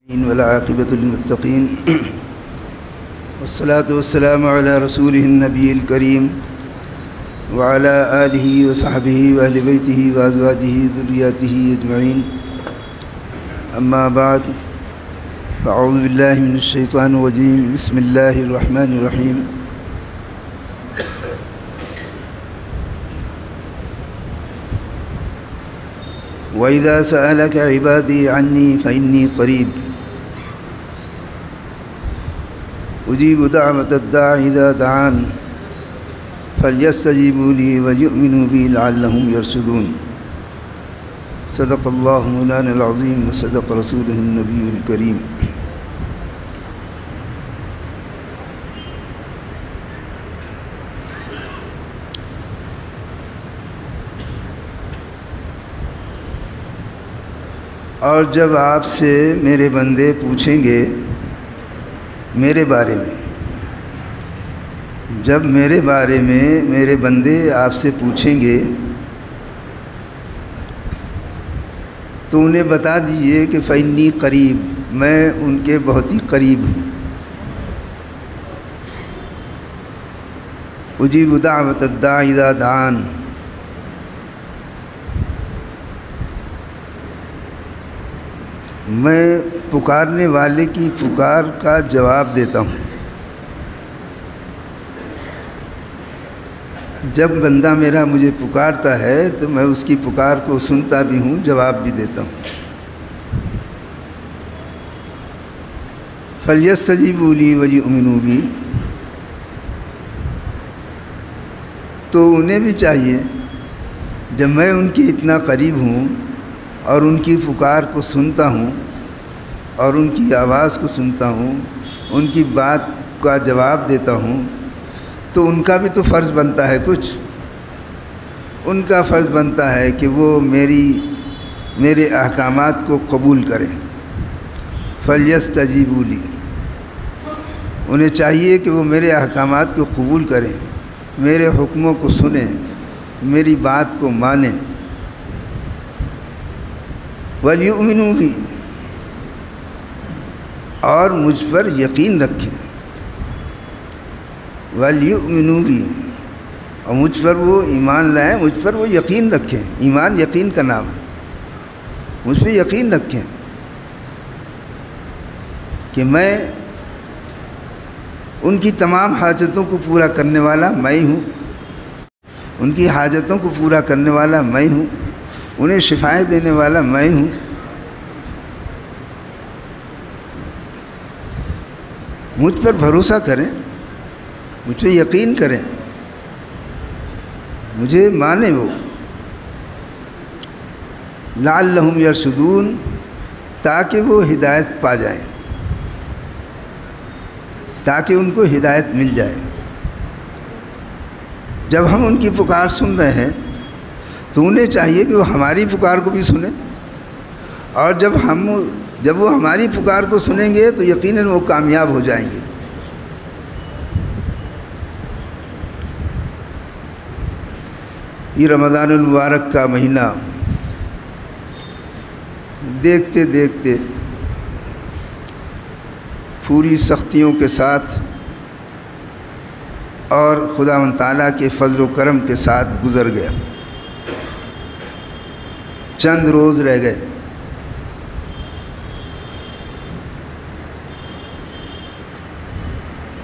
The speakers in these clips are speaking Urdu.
والعاقبة للمتقين والصلاة والسلام على رسوله النبي الكريم وعلى آله وصحبه وأهل بيته وأزواجه ذرياته أجمعين. أما بعد، فأعوذ بالله من الشيطان الرجيم. بسم الله الرحمن الرحيم. وَإِذَا سَأَلَكَ عِبَادِي عَنِّي فَإِنِّي قَرِيبٌ أُجِيبُ دَعْوَةَ الدَّاعِ إِذَا دَعَانِ فَلْيَسْتَجِيبُوا لِي وَلْيُؤْمِنُوا بِي لَعَلَّهُمْ يَرْشُدُونَ. صدق الله مولانا العظيم وصدق رسوله النبي الكريم. اور جب آپ سے میرے بندے پوچھیں گے میرے بارے میں، جب میرے بارے میں میرے بندے آپ سے پوچھیں گے تو انہیں بتا دیجئے کہ فإنی قریب، میں ان کے بہت ہی قریب ہوں. اجیب دعوت الداع اذا دعان، میں پکارنے والے کی پکار کا جواب دیتا ہوں. جب بندہ میرا مجھے پکارتا ہے تو میں اس کی پکار کو سنتا بھی ہوں، جواب بھی دیتا ہوں. فَلْيَسْتَجِيبُوا لِي وَلْيُؤْمِنُوا بِي، تو انہیں بھی چاہیے جب میں ان کے اتنا قریب ہوں اور ان کی پکار کو سنتا ہوں اور ان کی آواز کو سنتا ہوں، ان کی بات کا جواب دیتا ہوں، تو ان کا بھی تو فرض بنتا ہے کچھ. ان کا فرض بنتا ہے کہ وہ میرے احکامات کو قبول کریں. فَلْيَسْتَجِيبُوا لِي، انہیں چاہیے کہ وہ میرے احکامات کو قبول کریں، میرے حکموں کو سنیں، میری بات کو مانیں. وَلْيُؤْمِنُوا بِي، اور مجھ پر یقین رکھیں. وَلْيُؤْمِنُوا بِي، اور مجھ پر وہ ایمان لائیں، مجھ پر وہ یقین رکھیں. ایمان یقین کا نام ہے. مجھ پہ یقین رکھیں کہ میں ان کی تمام حاجتوں کو پورا کرنے والا میں ہوں، ان کی حاجتوں کو پورا کرنے والا میں ہوں، انہیں شفائیں دینے والا میں ہوں. مجھ پر بھروسہ کریں، مجھ پہ یقین کریں، مجھے مانیں وہ. لعلہم یرشدون، تاکہ وہ ہدایت پا جائیں، تاکہ ان کو ہدایت مل جائے. جب ہم ان کی پکار سن رہے ہیں تو انہیں چاہیے کہ وہ ہماری پکار کو بھی سنیں، اور جب وہ ہماری پکار کو سنیں گے تو یقیناً وہ کامیاب ہو جائیں گے. یہ رمضان المبارک کا مہینہ دیکھتے دیکھتے پوری سختیوں کے ساتھ اور خداوند تعالیٰ کے فضل و کرم کے ساتھ گزر گیا. چند روز رہ گئے.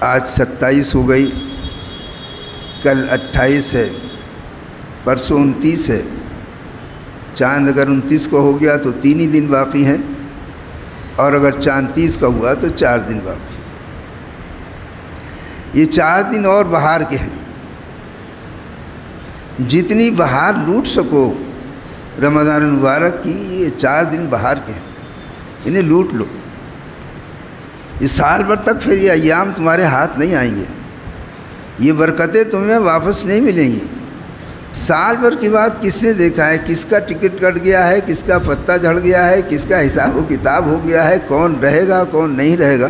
آج 27 ہو گئی، کل 28 ہے، پرسوں 29 ہے. چاند اگر 29 کو ہو گیا تو 3 ہی دن باقی ہیں، اور اگر چاند 30 کا ہوا تو 4 دن باقی. یہ 4 دن اور بہار کے ہیں. جتنی بہار لوٹ سکو رمضان المبارک کی، یہ 4 دن بہار کے ہیں، انہیں لوٹ لو. اس سال بھر تک پھر یہ ایام تمہارے ہاتھ نہیں آئیں گے، یہ برکتیں تمہیں واپس نہیں ملیں گی. سال بھر کی بات کس نے دیکھا ہے؟ کس کا ٹکٹ کٹ گیا ہے، کس کا پتہ جھڑ گیا ہے، کس کا حساب و کتاب ہو گیا ہے، کون رہے گا کون نہیں رہے گا؟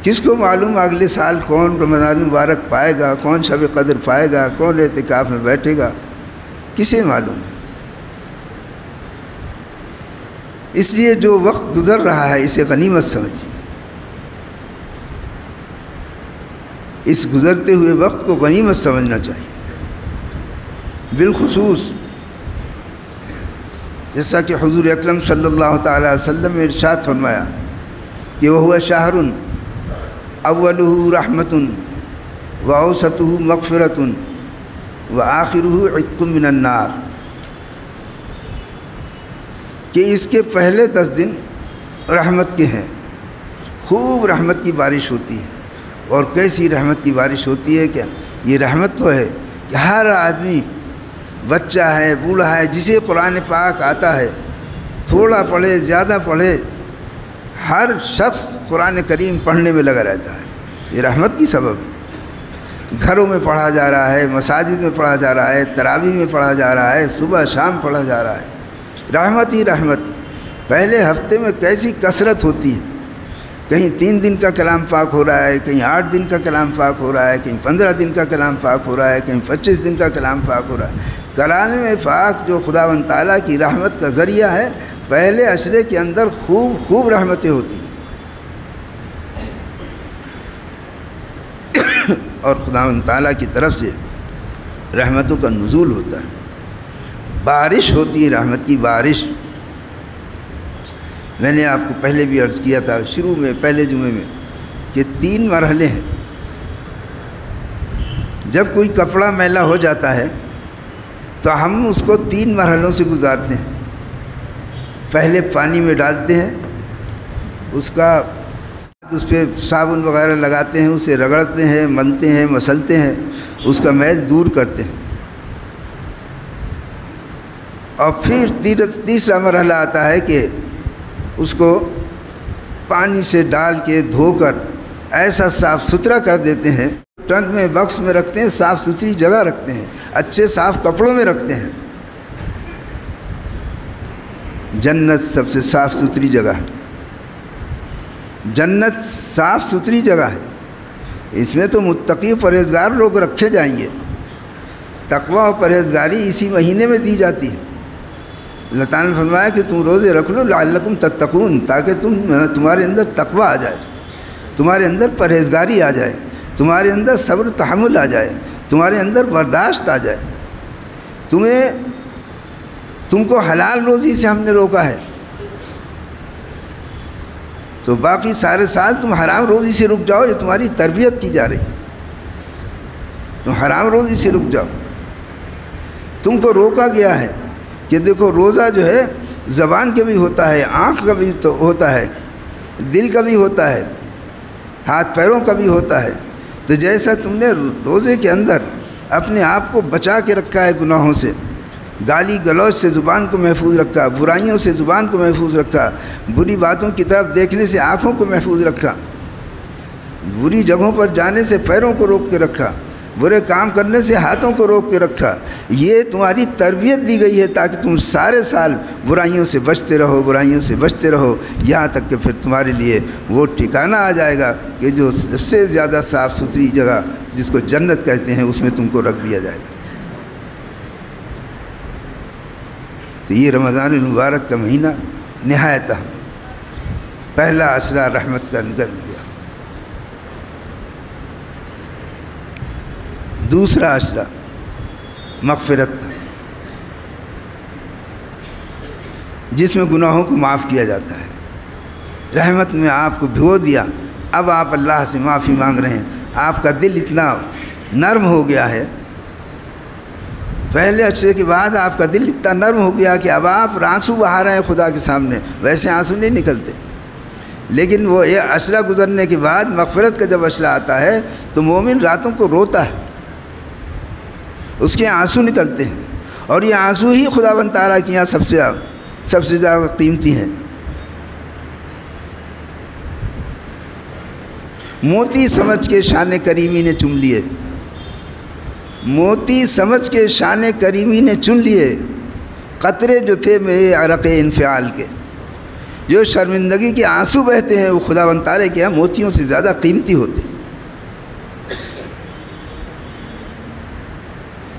کس کو معلوم اگلے سال کون رمضان مبارک پائے گا، کون شب قدر پائے گا، کون اعتکاف میں بیٹھے گا، کسے معلوم؟ اس لیے جو وقت گزر رہا ہے اسے غنیمت سمجھیے، اس گزرتے ہوئے وقت کو غنیمت سمجھنا چاہیے۔ بالخصوص جیسا کہ حضور اکرم صلی اللہ تعالی علیہ وسلم نے ارشاد فرمایا کہ وَهُوَ شَهْرٌ أَوَّلُهُ رَحْمَةٌ وَأَوْسَطُهُ مَغْفِرَةٌ وَآخِرُهُ عِتْقٌ مِّنَ النَّارِ، کہ اس کے پہلے 10 دن رحمت کے ہیں، خوب رحمت کی بارش ہوتی ہے، اور کیسی رحمت کی بارش ہوتی ہے، کیا یہ رحمت تو ہے کہ ہر آدمی، بچہ ہے، بوڑھا ہے، جسے قرآن پاک آتا ہے، تھوڑا پڑھے زیادہ پڑھے، ہر شخص قرآن کریم پڑھنے میں لگا رہتا ہے۔ یہ رحمت کی سبب ہے۔ گھروں میں پڑھا جا رہا ہے، مساجد میں پڑھا جا رہا ہے، تراویح میں پڑھا جا رہا ہے، صبح شام پڑھا جا رہا ہے، رحمت ہی رحمت۔ پہلے ہفتے میں کیسی کثرت ہوتی ہے، کہیں 3 دن کا کلام پاک ہو رہا ہے، کہیں 8 دن کا کلام پاک ہو رہا ہے، کہیں 15 دن کا کلام پاک ہو رہا ہے، کہیں 25 دن کا کلام پاک ہو رہا ہے۔ کلام پاک جو خداوند تعالیٰ کی رحمت کا ذریعہ ہے، پہلے عشرے کے اندر خوب رحمتیں ہوتی، اور خداوند تعالیٰ کی طرف سے رحمتوں کا نزول ہوتا ہے، بارش ہوتی ہے، رحمت کی بارش۔ میں نے آپ کو پہلے بھی عرض کیا تھا شروع میں، پہلے جمعے میں، کہ 3 مرحلے ہیں۔ جب کوئی کپڑا میلا ہو جاتا ہے تو ہم اس کو 3 مرحلوں سے گزارتے ہیں۔ پہلے پانی میں ڈالتے ہیں، اس پہ صابن وغیرہ لگاتے ہیں، اسے رگڑتے ہیں، ملتے ہیں، مسلتے ہیں، اس کا میل دور کرتے ہیں، اور پھر تیسرا مرحلہ آتا ہے کہ اس کو پانی سے ڈال کے دھو کر ایسا صاف ستھرا کر دیتے ہیں، ٹرنک میں، باکس میں رکھتے ہیں، صاف ستھری جگہ رکھتے ہیں، اچھے صاف کپڑوں میں رکھتے ہیں۔ جنت سب سے صاف ستھری جگہ ہے، جنت صاف ستھری جگہ ہے، اس میں تو متقی پرہیزگار لوگ رکھے جائیں گے۔ تقوی اور پرہیزگاری اسی مہینے میں دی جاتی ہے۔ اللہ تعالیٰ نے فرمایا کہ تم روزے رکھ لو لعلکم تتقون، تاکہ تمہارے اندر تقوی آ جائے، تمہارے اندر پرہیزگاری آ جائے، تمہارے اندر صبر و تحمل آ جائے، تمہارے اندر برداشت آ جائے۔ تم کو حلال روزی سے ہم نے روکا ہے، تو باقی سارے سال تم حرام روزی سے رک جاؤ، یہ تمہاری تربیت کی جا رہی، تم حرام روزی سے رک جاؤ۔ تم کو روکا گیا ہے کہ دیکھو روزہ جو ہے زبان کا بھی ہوتا ہے، آنکھ کا بھی ہوتا ہے، دل کا بھی ہوتا ہے، ہاتھ پیروں کا بھی ہوتا ہے۔ تو جیسا تم نے روزے کے اندر اپنے آپ کو بچا کے رکھا ہے گناہوں سے، گالی گلوچ سے زبان کو محفوظ رکھا، برائیوں سے زبان کو محفوظ رکھا، بری باتوں کی طرف دیکھنے سے آنکھوں کو محفوظ رکھا، بری جگہوں پر جانے سے پیروں کو روک کے رکھا، برے کام کرنے سے ہاتھوں کو روک کے رکھا۔ یہ تمہاری تربیت دی گئی ہے تاکہ تم سارے سال برائیوں سے بچتے رہو، برائیوں سے بچتے رہو، یہاں تک کہ پھر تمہارے لیے وہ ٹھکانہ آ جائے گا کہ جو سب سے زیادہ صاف ستھری جگہ جس کو جنت کہتے ہیں اس میں تم کو رکھ دیا جائے گا۔ تو یہ رمضان المبارک کا مہینہ نہایت اہم، پہلا عشرہ رحمت کا نکل گیا، دوسرا عشرہ مغفرت کا، جس میں گناہوں کو معاف کیا جاتا ہے۔ رحمت میں آپ کو بھگو دیا، اب آپ اللہ سے معافی مانگ رہے ہیں، آپ کا دل اتنا نرم ہو گیا ہے، پہلے عشرے کے بعد آپ کا دل اتنا نرم ہو گیا کہ اب آپ آنسو بہا رہے ہیں خدا کے سامنے، ویسے آنسو نہیں نکلتے، لیکن وہ یہ عشرہ گزرنے کے بعد مغفرت کا جب عشرہ آتا ہے تو مومن راتوں کو روتا ہے، اس کے آنسو نکلتے ہیں، اور یہ آنسو ہی خداوند تعالیٰ کے یہاں سب سے زیادہ قیمتی ہیں۔ موتی سمجھ کے شان کریمی نے چن لیے، موتی سمجھ کے شان کریمی نے چن لیے، قطرے جو تھے میرے عرق انفعال کے، جو شرمندگی کے آنسو بہتے ہیں وہ خداوند تعالیٰ کے یہاں موتیوں سے زیادہ قیمتی ہوتے ہیں۔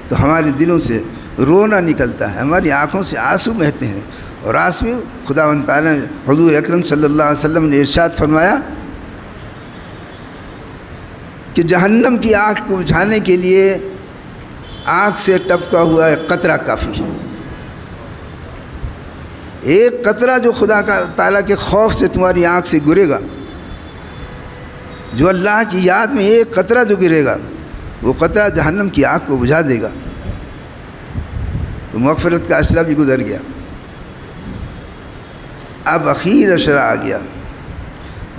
تو ہمارے دلوں سے رونا نکلتا ہے، ہماری آنکھوں سے آنسو بہتے ہیں، اور راست میں خداوند تعالیٰ نے حضور اکرم صلی اللہ علیہ وسلم نے ارشاد فرمایا کہ جہنم کی آگ کو بجھانے کے لیے آگ سے ٹپکا ہوا ایک قطرہ کافی ہے۔ ایک قطرہ جو خدا تعالیٰ کے خوف سے تمہاری آنکھ سے گرے گا، جو اللہ کی یاد میں ایک قطرہ جو گرے گا، وہ قطرہ جہنم کی آگ کو بجھا دے گا۔ تو مغفرت کا اشرہ بھی گزر گیا، اب اخیر اشرہ آ گیا۔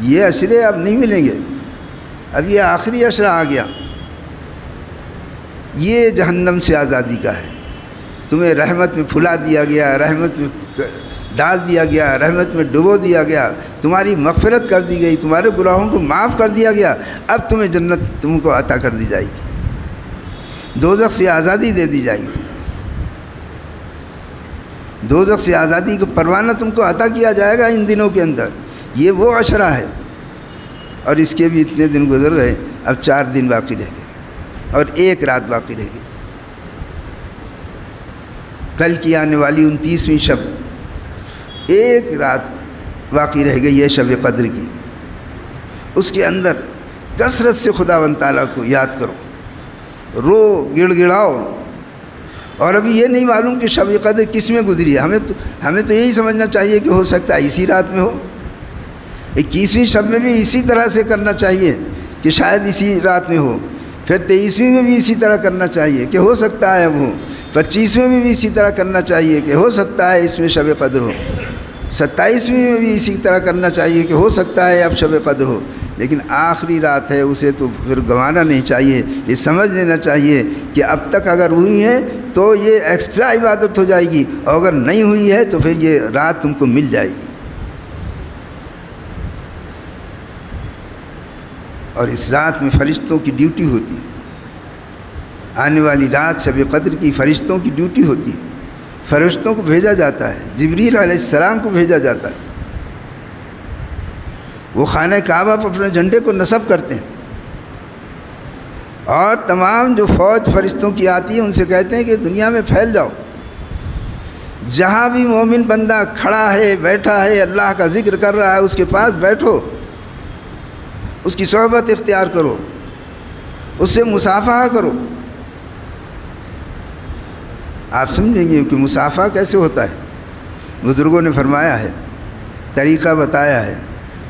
یہ اشرے اب نہیں ملیں گے، اب یہ آخری اشرہ آ گیا۔ یہ جہنم سے آزادی کا ہے، تمہیں رحمت میں پھلا دیا گیا، رحمت میں ڈال دیا گیا، رحمت میں ڈبو دیا گیا، تمہاری مغفرت کر دی گئی، تمہارے گناہوں کو معاف کر دیا گیا، اب تمہیں جنت تم کو عطا کر دی جائے گی، دوزخ سے آزادی دے دی جائے گی، دوزخ سے آزادی کا پروانہ تم کو عطا کیا جائے گا ان دنوں کے اندر۔ یہ وہ عشرہ ہے، اور اس کے بھی اتنے دن گزر گئے، اب 4 دن باقی رہ گئے اور 1 رات باقی رہ گئی۔ کل کی آنے والی 29ویں شب، 1 رات باقی رہ گئی ہے شب قدر کی۔ اس کے اندر کثرت سے خداوند تعالیٰ کو یاد کرو، رو گڑ گڑاؤ۔ اور ابھی یہ نہیں معلوم کہ شب قدر کس میں گزری ہے، ہمیں تو یہی سمجھنا چاہیے کہ ہو سکتا ہے اسی رات میں ہو، 21ویں شب میں بھی اسی طرح سے کرنا چاہیے کہ شاید اسی رات میں ہو، پھر 23ویں میں بھی اسی طرح کرنا چاہیے کہ ہو سکتا ہے اب ہو، 25ویں میں بھی اسی طرح کرنا چاہیے کہ ہو سکتا ہے اس میں شب قدر ہو، 27ویں میں بھی اسی طرح کرنا چاہیے کہ ہو سکتا ہے اب شب قدر ہو۔ لیکن آخری رات ہے، اسے تو پھر گنوانا نہیں چاہیے، یہ سمجھ لینا چاہیے کہ اب تک اگر ہوئی ہے تو یہ ایکسٹرا عبادت ہو جائے گی، اور اگر نہیں ہوئی ہے تو پھر یہ رات تم کو مل جائے گی۔ اور اس رات میں فرشتوں کی ڈیوٹی ہوتی ہے، آنے والی رات شب قدر کی فرشتوں کی ڈیوٹی ہوتی ہے، فرشتوں کو بھیجا جاتا ہے، جبریل علیہ السلام کو بھیجا جاتا ہے، وہ خانہ کعبہ پر اپنے جھنڈے کو نصب کرتے ہیں، اور تمام جو فوج فرشتوں کی آتی ہے ان سے کہتے ہیں کہ دنیا میں پھیل جاؤ، جہاں بھی مومن بندہ کھڑا ہے، بیٹھا ہے، اللہ کا ذکر کر رہا ہے، اس کے پاس بیٹھو، اس کی صحبت اختیار کرو، اس سے مصافحہ کرو۔ آپ سمجھیں گے کہ مصافحہ کیسے ہوتا ہے، بزرگوں نے فرمایا ہے، طریقہ بتایا ہے،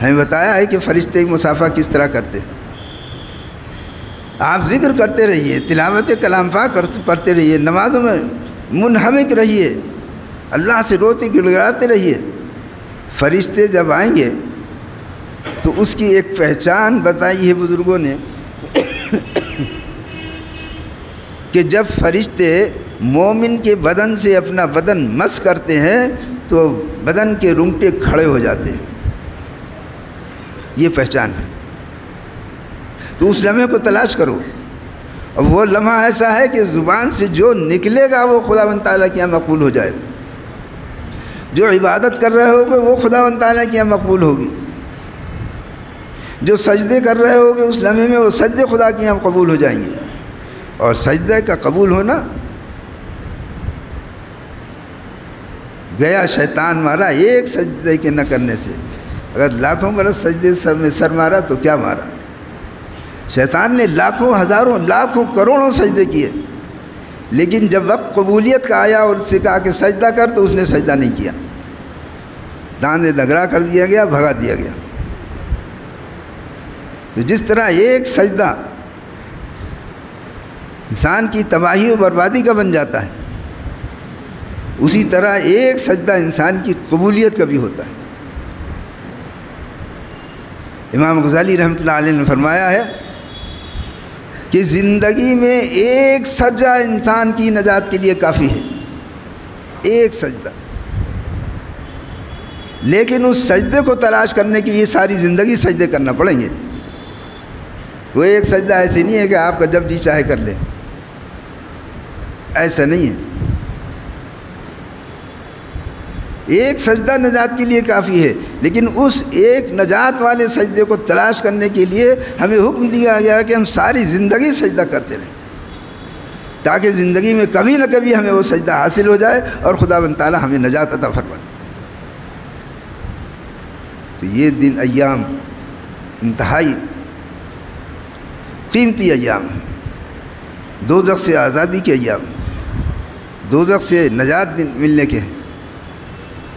ہمیں بتایا ہے کہ فرشتے مصافحہ کس طرح کرتے۔ آپ ذکر کرتے رہیے، تلاوت کلام پاک پڑھتے رہیے، نمازوں میں منہمک رہیے، اللہ سے روتے گڑگڑاتے رہیے۔ فرشتے جب آئیں گے تو اس کی ایک پہچان بتائی ہے بزرگوں نے کہ جب فرشتے مومن کے بدن سے اپنا بدن مس کرتے ہیں تو بدن کے رونگٹے کھڑے ہو جاتے ہیں، یہ پہچان ہے۔ تو اس لمحے کو تلاش کرو، اور وہ لمحہ ایسا ہے کہ زبان سے جو نکلے گا وہ خداوند تعالیٰ کے یہاں مقبول ہو جائے گا، جو عبادت کر رہے ہوگے وہ خداوند تعالیٰ کے یہاں مقبول ہوگی، جو سجدے کر رہے ہوگے اس لمحے میں وہ سجدے خدا کے یہاں قبول ہو جائیں گے۔ اور سجدے کا قبول ہونا، گیا شیطان مارا ایک سجدے کے نہ کرنے سے، اگر لاکھوں برس سجدے سر میں سر مارا تو کیا مارا؟ شیطان نے لاکھوں ہزاروں لاکھوں کروڑوں سجدے کیے، لیکن جب وقت قبولیت کا آیا اور اس سے کہا کہ سجدہ کر تو اس نے سجدہ نہیں کیا، ڈانڈے دگڑا کر دیا گیا، بھگا دیا گیا۔ تو جس طرح ایک سجدہ انسان کی تباہی و بربادی کا بن جاتا ہے، اسی طرح ایک سجدہ انسان کی قبولیت کا بھی ہوتا ہے۔ امام غزالی رحمۃ اللہ علیہ نے فرمایا ہے کہ زندگی میں ایک سجدہ انسان کی نجات کے لیے کافی ہے، ایک سجدہ، لیکن اس سجدے کو تلاش کرنے کے لیے ساری زندگی سجدے کرنا پڑیں گے۔ وہ ایک سجدہ ایسے نہیں ہے کہ آپ کا جب جی چاہے کر لیں، ایسا نہیں ہے۔ ایک سجدہ نجات کے لیے کافی ہے، لیکن اس ایک نجات والے سجدے کو تلاش کرنے کے لیے ہمیں حکم دیا گیا کہ ہم ساری زندگی سجدہ کرتے رہیں، تاکہ زندگی میں کبھی نہ کبھی ہمیں وہ سجدہ حاصل ہو جائے اور خداوند تعالیٰ ہمیں نجات عطا فرمائے۔ یہ دن ایام انتہائی قیمتی ایام ہیں، دوزخ سے آزادی کے ایام، دوزخ سے نجات ملنے کے ہیں۔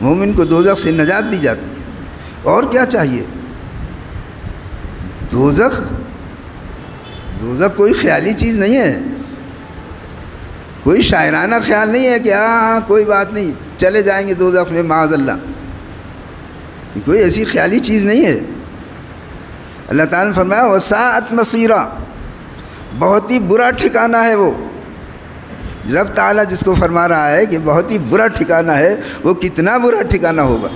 مومن کو دوزخ سے نجات دی جاتی ہے، اور کیا چاہیے؟ دوزخ کوئی خیالی چیز نہیں ہے، کوئی شاعرانہ خیال نہیں ہے کہ ہاں کوئی بات نہیں چلے جائیں گے دوزخ میں معاذ اللہ، کوئی ایسی خیالی چیز نہیں ہے۔ اللہ تعالیٰ نے فرمایا وساعت مصیرا، بہت ہی برا ٹھکانہ ہے وہ۔ رب تعالیٰ جس کو فرما رہا ہے کہ بہت ہی برا ٹھکانہ ہے، وہ کتنا برا ٹھکانہ ہوگا۔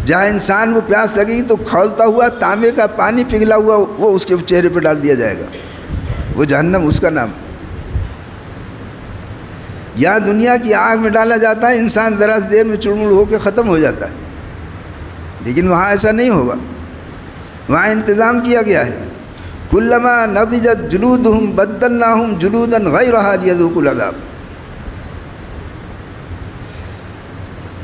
جہاں انسان کو پیاس لگے گی تو کھولتا ہوا تانبے کا پانی پگھلا ہوا وہ اس کے چہرے پہ ڈال دیا جائے گا، وہ جہنم اس کا نام ہے۔ یہاں دنیا کی آگ میں ڈالا جاتا ہے، انسان ذرا دیر میں چڑمڑ ہو کے ختم ہو جاتا ہے، لیکن وہاں ایسا نہیں ہوگا۔ وہاں انتظام کیا گیا ہے، کلما نضجت جلودہم بدلناہم جلودا غیرہا لیذوقوا العذاب۔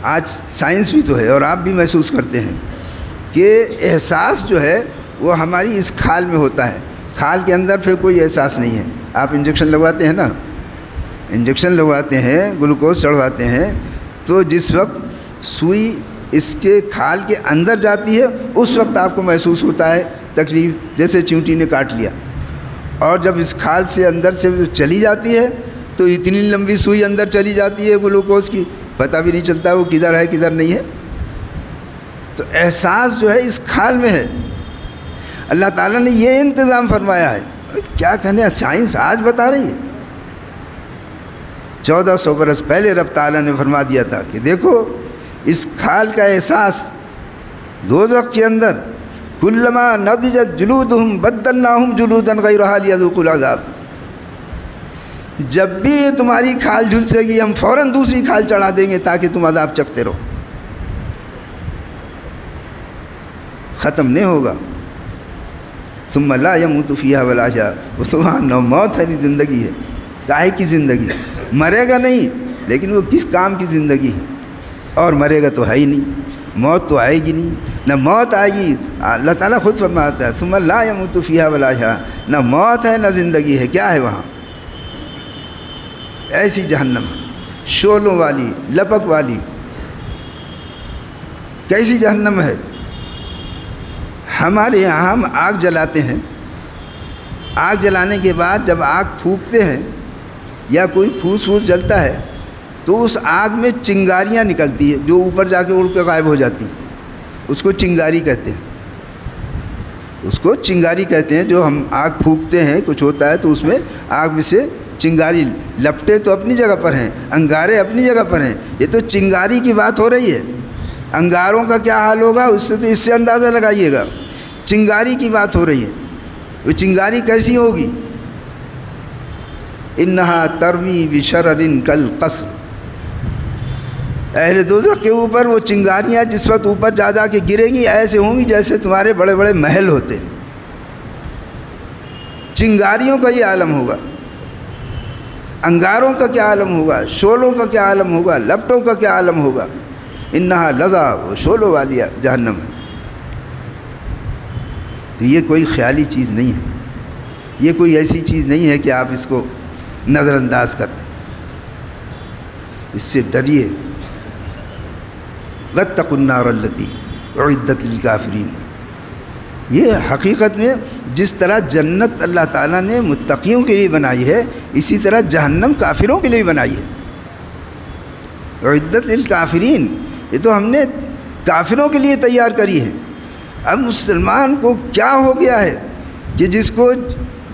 آج سائنس بھی تو ہے اور آپ بھی محسوس کرتے ہیں کہ احساس جو ہے وہ ہماری اس کھال میں ہوتا ہے، کھال کے اندر پھر کوئی احساس نہیں ہے۔ آپ انجیکشن لگواتے ہیں نا، انجیکشن لگواتے ہیں، گلوکوز چڑھواتے ہیں، تو جس وقت سوئی اس کے کھال کے اندر جاتی ہے اس وقت آپ کو محسوس ہوتا ہے تکلیف، جیسے چیونٹی نے کاٹ لیا، اور جب اس کھال سے اندر سے چلی جاتی ہے تو اتنی لمبی سوئی اندر چلی جاتی ہے گلوکوز کی، پتہ بھی نہیں چلتا وہ کدھر ہے کدھر نہیں ہے۔ تو احساس جو ہے اس کھال میں ہے۔ اللہ تعالیٰ نے یہ انتظام فرمایا ہے، کیا کہنے، سائنس آج بتا رہی ہے۔ 1400 برس پہلے رب تعالیٰ نے فرما دیا تھا کہ دیکھو اس کھال کا احساس دوزخ کے اندر، کلما نضجت جلودہم بدلناہم جلودا غیرہا لیذوقوا العذاب، جب بھی یہ تمہاری کھال جھلسے گی ہم فوراً دوسری کھال چڑھا دیں گے تاکہ تم عذاب چکھتے رہو، ختم نہیں ہوگا۔ ثم لا يموت فيها ولا يحيا، وہ تو وہاں نہ موت ہے نہ زندگی ہے۔ کاہے کی زندگی؟ مرے گا نہیں، لیکن وہ کس کام کی زندگی ہے؟ اور مرے گا تو ہے ہی نہیں، موت تو آئے گی نہیں، نہ موت آئے گی۔ اللہ تعالیٰ خود فرماتا ہے ثم لا يموت فيها ولا يحيا، نہ موت ہے نہ زندگی ہے۔ کیا ہے وہاں؟ ایسی جہنم شعلوں والی، لپک والی، کیسی جہنم ہے؟ ہمارے یہاں ہم آگ جلاتے ہیں، آگ جلانے کے بعد جب آگ پھونکتے ہیں یا کوئی پھوس جلتا ہے تو اس آگ میں چنگاریاں نکلتی ہیں جو اوپر جا کے اڑ کے غائب ہو جاتی ہیں، اس کو چنگاری کہتے ہیں، اس کو چنگاری کہتے ہیں۔ جو ہم آگ پھونکتے ہیں کچھ ہوتا ہے تو اس میں آگ میں سے چنگاری، لپٹیں تو اپنی جگہ پر ہیں، انگارے اپنی جگہ پر ہیں، یہ تو چنگاری کی بات ہو رہی ہے۔ انگاروں کا کیا حال ہوگا اس سے اندازہ لگائیے گا، چنگاری کی بات ہو رہی ہے۔ وہ چنگاری کیسی ہوگی؟ انہا ترمی بشرر کالقصر، اہل دوزخ کے اوپر وہ چنگاریاں جس وقت اوپر جا کے گریں گی ایسے ہوں گی جیسے تمہارے بڑے بڑے محل ہوتے۔ چنگاریوں کا یہ عالم ہوگا، انگاروں کا کیا عالم ہوگا، شعلوں کا کیا عالم ہوگا، لپٹوں کا کیا عالم ہوگا۔ انہا لظا، وہ شعلوں والی جہنم ہے۔ تو یہ کوئی خیالی چیز نہیں ہے، یہ کوئی ایسی چیز نہیں ہے کہ آپ اس کو نظر انداز کر دیں، اس سے ڈریے۔ واتقوا النار التی اعدت للکافرین، یہ حقیقت میں جس طرح جنت اللہ تعالیٰ نے متقیوں کے لیے بنائی ہے اسی طرح جہنم کافروں کے لیے بنائی ہے۔ اعدت للکافرین، یہ تو ہم نے کافروں کے لیے تیار کری ہے۔ اب مسلمان کو کیا ہو گیا ہے کہ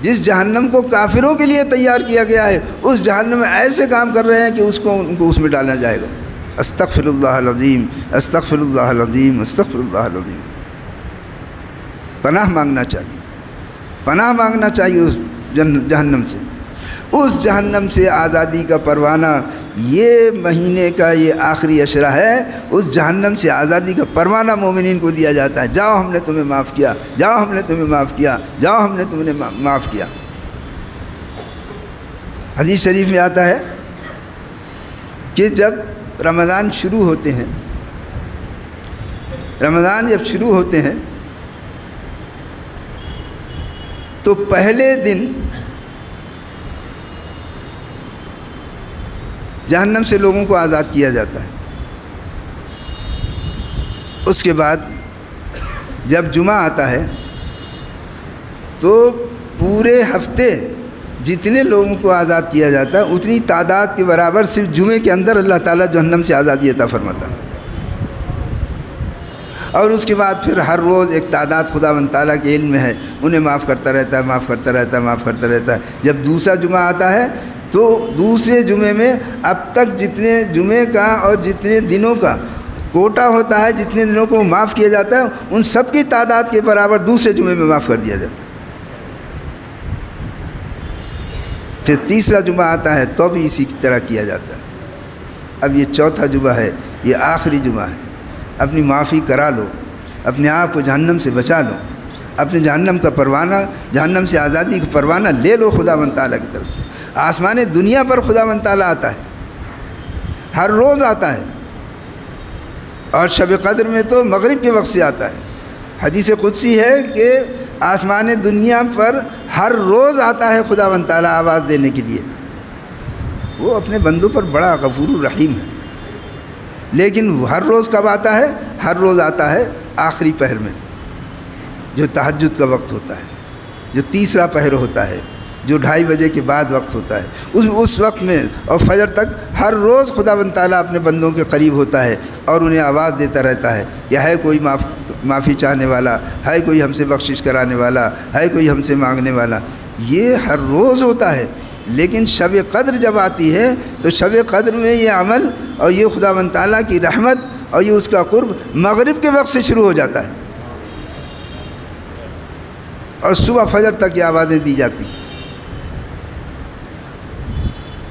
جس جہنم کو کافروں کے لیے تیار کیا گیا ہے اس جہنم میں ایسے کام کر رہے ہیں کہ ان کو اس میں ڈالا جائے گا۔ استغفر اللہ العظیم، استغفر اللہ العظیم، استغفر اللہ العظیم۔ پناہ مانگنا چاہیے، پناہ مانگنا چاہیے اس جہنم سے، اس جہنم سے آزادی کا پروانہ۔ یہ مہینے کا یہ آخری عشرہ ہے، اس جہنم سے آزادی کا پروانہ مومنین کو دیا جاتا ہے۔ جاؤ ہم نے تمہیں معاف کیا، جاؤ ہم نے تمہیں معاف کیا، جاؤ ہم نے تمہیں معاف کیا۔ حدیث شریف میں آتا ہے کہ جب رمضان شروع ہوتے ہیں رمضان جب شروع ہوتے ہیں تو پہلے دن جہنم سے لوگوں کو آزاد کیا جاتا ہے. اس کے بعد جب جمعہ آتا ہے تو پورے ہفتے جتنے لوگوں کو آزاد کیا جاتا ہے اتنی تعداد کے برابر صرف جمعے کے اندر اللہ تعالیٰ جہنم سے آزادی عطا فرماتا ہے. اور اس کے بعد پھر ہر روز ایک تعداد خداوند تعالیٰ کے علم میں ہے انہیں معاف کرتا رہتا ہے، معاف کرتا رہتا ہے، معاف کرتا رہتا ہے. جب دوسرا جمعہ آتا ہے تو دوسرے جمعے میں اب تک جتنے جمعے کا اور جتنے دنوں کا کوٹا ہوتا ہے، جتنے دنوں کو معاف کیا جاتا ہے، ان سب کی تعداد کے برابر دوسرے جمعے میں معاف کر دیا جاتا ہے. پھر تیسرا جمعہ آتا ہے تو بھی اسی کی طرح کیا جاتا ہے. اب یہ چوتھا جمعہ ہے، یہ آخری جمعہ ہے. اپنی معافی کرا لو، اپنے آپ کو جہنم سے بچا لو، اپنے جہنم کا پروانہ، جہنم سے آزادی کا پروانہ لے لو خداوند تعالیٰ کی طرف سے. آسمان دنیا پر خداوند تعالیٰ آتا ہے، ہر روز آتا ہے، اور شب قدر میں تو مغرب کے وقت سے آتا ہے. حدیث قدسی ہے کہ آسمان دنیا پر ہر روز آتا ہے خداوند تعالیٰ آواز دینے کے لیے. وہ اپنے بندوں پر بڑا غفور الرحیم ہے. لیکن وہ ہر روز کب آتا ہے؟ ہر روز آتا ہے آخری پہر میں، جو تہجد کا وقت ہوتا ہے، جو تیسرا پہر ہوتا ہے، جو 2:30 بجے کے بعد وقت ہوتا ہے. اس وقت میں اور فجر تک ہر روز خداوند تعالیٰ اپنے بندوں کے قریب ہوتا ہے اور انہیں آواز دیتا رہتا ہے کہ ہے کوئی معافی چاہنے والا، ہے کوئی ہم سے بخشش کرانے والا، ہے کوئی ہم سے مانگنے والا. یہ ہر روز ہوتا ہے. لیکن شب قدر جب آتی ہے تو شب قدر میں یہ عمل اور یہ خداوند تعالیٰ کی رحمت اور یہ اس کا قرب مغرب کے وقت سے شروع ہو جاتا ہے، اور صبح فجر تک یہ آوازیں دی جاتی.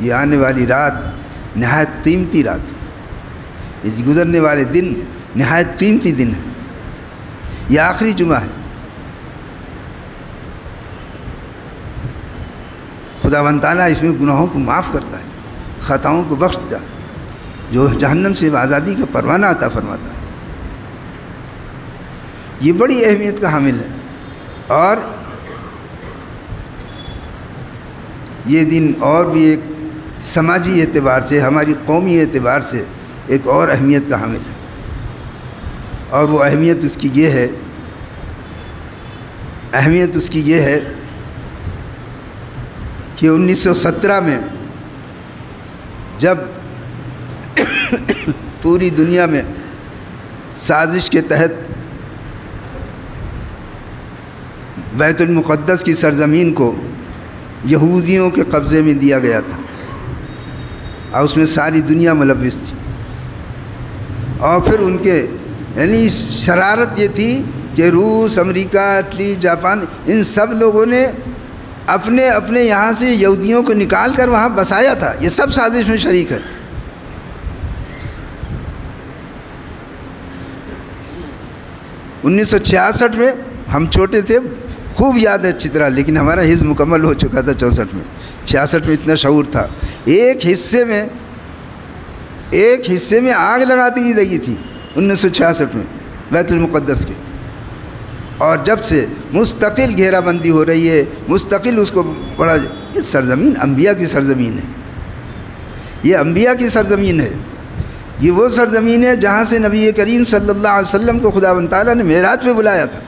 یہ آنے والی رات نہایت قیمتی رات، یہ گزرنے والے دن نہایت قیمتی دن ہے. یہ آخری جمعہ ہے. خداوند تعالیٰ اس میں گناہوں کو معاف کرتا ہے، خطاؤں کو بخشتا ہے، جو جہنم سے آزادی کا پروانہ عطا فرماتا ہے. یہ بڑی اہمیت کا حامل ہے. اور یہ دن اور بھی ایک سماجی اعتبار سے، ہماری قومی اعتبار سے ایک اور اہمیت کا حامل ہے. اور وہ اہمیت اس کی یہ ہے کہ 1917 میں جب پوری دنیا میں سازش کے تحت بیت المقدس کی سرزمین کو یہودیوں کے قبضے میں دیا گیا تھا، اور اس میں ساری دنیا ملوث تھی. اور پھر ان کے یعنی شرارت یہ تھی کہ روس، امریکہ، اٹلی، جاپان، ان سب لوگوں نے اپنے یہاں سے یہودیوں کو نکال کر وہاں بسایا تھا. یہ سب سازش میں شریک ہے. انیس 1966 میں ہم چھوٹے تھے، خوب یاد ہے اچھی طرح، لیکن ہمارا حزب مکمل ہو چکا تھا 64 میں. 66 میں اتنا شعور تھا. ایک حصے میں آگ لگاتی دی گئی تھی 1966 میں بیت المقدس کے. اور جب سے مستقل گھیرا بندی ہو رہی ہے، مستقل اس کو بڑا. یہ سرزمین انبیاء کی سرزمین ہے. یہ انبیاء کی سرزمین ہے. یہ وہ سرزمین ہے جہاں سے نبی کریم صلی اللہ علیہ وسلم کو خداوند تعالیٰ نے معراج پہ بلایا تھا.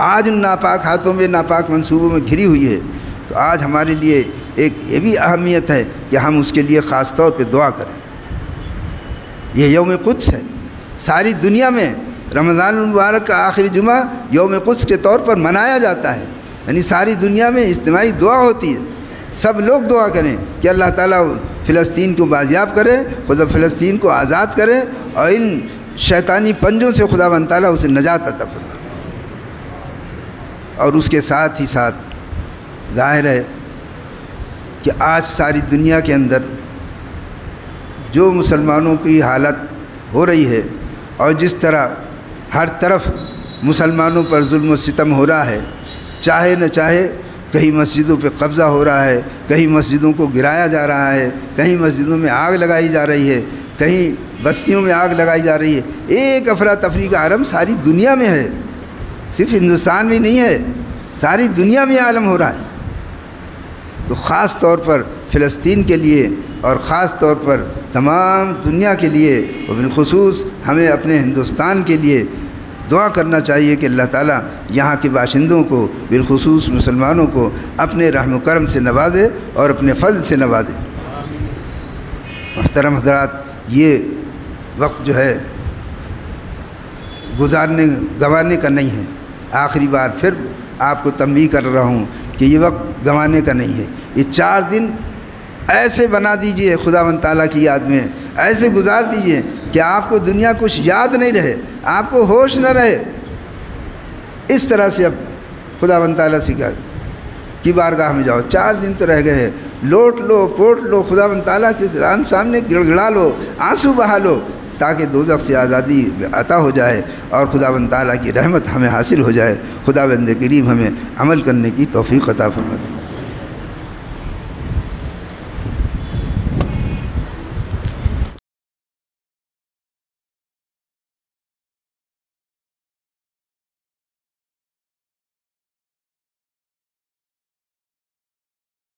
آج ان ناپاک ہاتھوں میں، ناپاک منصوبوں میں گھری ہوئی ہے. تو آج ہمارے لیے ایک یہ بھی اہمیت ہے کہ ہم اس کے لیے خاص طور پہ دعا کریں. یہ یوم قدس ہے. ساری دنیا میں رمضان المبارک کا آخری جمعہ یوم قدس کے طور پر منایا جاتا ہے. یعنی ساری دنیا میں اجتماعی دعا ہوتی ہے. سب لوگ دعا کریں کہ اللہ تعالیٰ فلسطین کو بازیاب کرے، خدا فلسطین کو آزاد کرے، اور ان شیطانی پنجوں سے خداوند تعالیٰ اسے نجات عطا فرمائے. اور اس کے ساتھ ہی ساتھ ظاہر ہے کہ آج ساری دنیا کے اندر جو مسلمانوں کی حالت ہو رہی ہے، اور جس طرح ہر طرف مسلمانوں پر ظلم و ستم ہو رہا ہے، چاہے نہ چاہے کہیں مسجدوں پہ قبضہ ہو رہا ہے، کہیں مسجدوں کو گرایا جا رہا ہے، کہیں مسجدوں میں آگ لگائی جا رہی ہے، کہیں بستیوں میں آگ لگائی جا رہی ہے، ایک افراتفری کا عالم ساری دنیا میں ہے، صرف ہندوستان میں نہیں ہے، ساری دنیا میں عالم ہو رہا ہے۔ تو خاص طور پر فلسطین کے لیے اور خاص طور پر تمام دنیا کے لیے اور بالخصوص ہمیں اپنے ہندوستان کے لیے دعا کرنا چاہیے کہ اللہ تعالیٰ یہاں کے باشندوں کو بالخصوص مسلمانوں کو اپنے رحم و کرم سے نوازے اور اپنے فضل سے نوازے۔ محترم حضرات، یہ وقت جو ہے گنوانے کا نہیں ہے۔ آخری بار پھر آپ کو تنبیہ کر رہا ہوں کہ یہ وقت گنوانے کا نہیں ہے۔ یہ 4 دن ایسے بنا دیجئے خداوند تعالیٰ کی یاد میں، ایسے گزار دیجئے کہ آپ کو دنیا کچھ یاد نہیں رہے، آپ کو ہوش نہ رہے۔ اس طرح سے اب خداوند تعالیٰ کی بارگاہ میں جاؤ، 4 دن تو رہ گئے ہیں، لوٹ لو پوٹ لو، خداوند تعالیٰ کے سامنے گڑ گڑا لو، آنسو بہا لو، تاکہ دوزخ سے آزادی عطا ہو جائے اور خداوند تعالیٰ کی رحمت ہمیں حاصل ہو جائے۔ خداوند کریم ہمیں عمل کرنے کی توفیق عطا فرمائے۔